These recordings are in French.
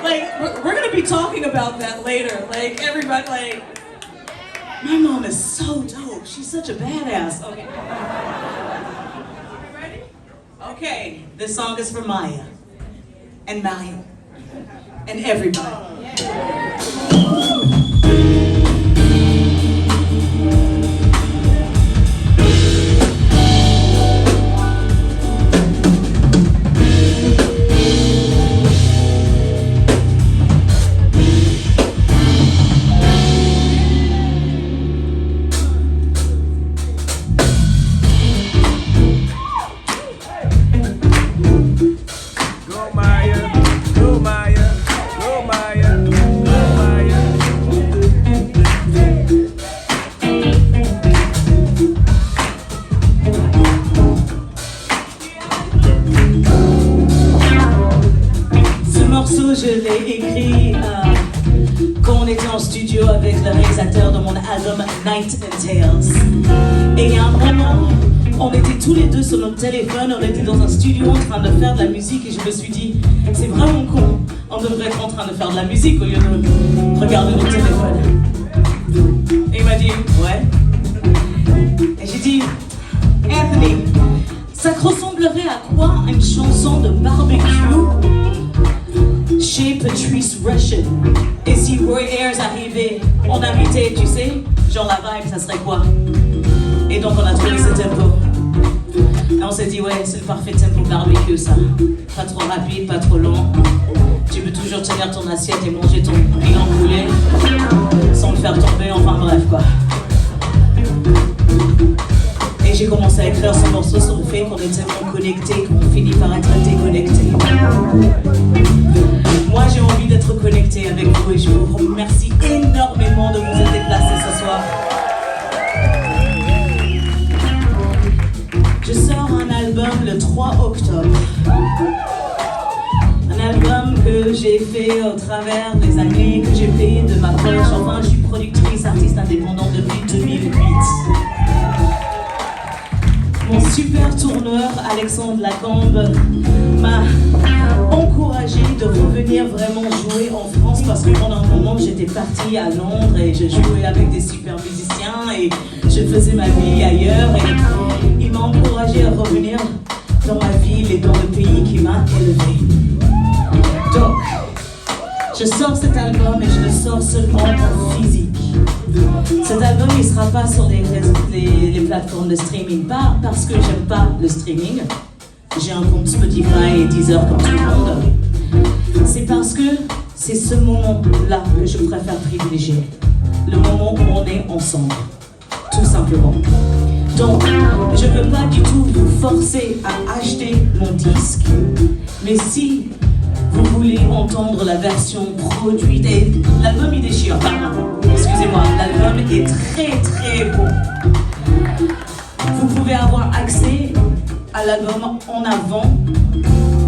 Like, we're gonna be talking about that later. Like, everybody, like, my mom is so dope. She's such a badass. Okay. You ready? Okay, this song is for Maya. And Mario. And everybody. Je l'ai écrit quand on était en studio avec le réalisateur de mon album Night and Tales. Et il y a un moment, on était tous les deux sur notre téléphone, on était dans un studio en train de faire de la musique et je me suis dit, c'est vraiment con, on devrait être en train de faire de la musique au lieu de regarder notre téléphone. Et il m'a dit, ouais. Et j'ai dit, Anthony, ça te ressemblerait à quoi une chanson de barbecue chez Patrice Rushen? Et si Roy Ayers arrivait en invité, tu sais, genre la vibe, ça serait quoi? Et donc on a trouvé ce tempo. Et on s'est dit, ouais, c'est le parfait tempo barbecue ça. Pas trop rapide, pas trop long. Tu peux toujours tenir ton assiette et manger ton bilan poulet sans le faire tomber, enfin bref quoi. Et j'ai commencé à écrire ce morceau sur le fait qu'on est tellement connectés qu'on finit par être déconnectés. Moi j'ai envie d'être connecté avec vous et je vous remercie énormément de vous être déplacés ce soir. Je sors un album le 3 octobre. Un album que j'ai fait au travers des années, que j'ai payé de ma poche. Enfin, je suis productrice, artiste indépendante depuis 2008. Mon super tourneur, Alexandre Lacombe, m'a encouragé de revenir vraiment jouer en France parce que pendant un moment j'étais partie à Londres et je jouais avec des super musiciens et je faisais ma vie ailleurs et il m'a encouragé à revenir dans ma ville et dans le pays qui m'a élevé. Donc, je sors cet album et je le sors seulement en physique. Cet album il sera pas sur les plateformes de streaming, pas parce que j'aime pas le streaming. J'ai un compte Spotify et Deezer comme tout le monde. C'est parce que c'est ce moment-là que je préfère privilégier. Le moment où on est ensemble. Tout simplement. Donc, je ne veux pas du tout vous forcer à acheter mon disque. Mais si vous voulez entendre la version produite, et l'album il déchire, excusez-moi, l'album est très très beau. Vous pouvez avoir accès à l'album en avant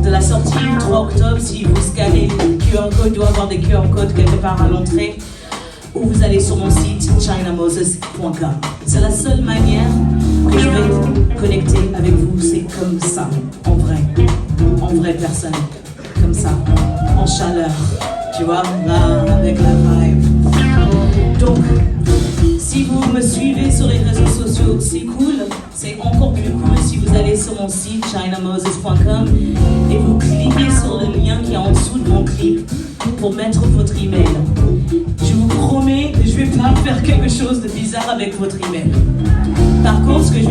de la sortie le 3 octobre si vous scannez le QR code, il doit y avoir des QR codes quelque part à l'entrée, ou vous allez sur mon site chinamoses.com. C'est la seule manière que je vais être connecté avec vous, c'est comme ça, en vraie personne, comme ça, en chaleur, tu vois, là, avec la vibe. Donc, si vous me suivez sur les réseaux sociaux, c'est cool. C'est encore plus cool si vous allez sur mon site chinamoses.com et vous cliquez sur le lien qui est en dessous de mon clip pour mettre votre email. Je vous promets que je ne vais pas faire quelque chose de bizarre avec votre email. Par contre, ce que je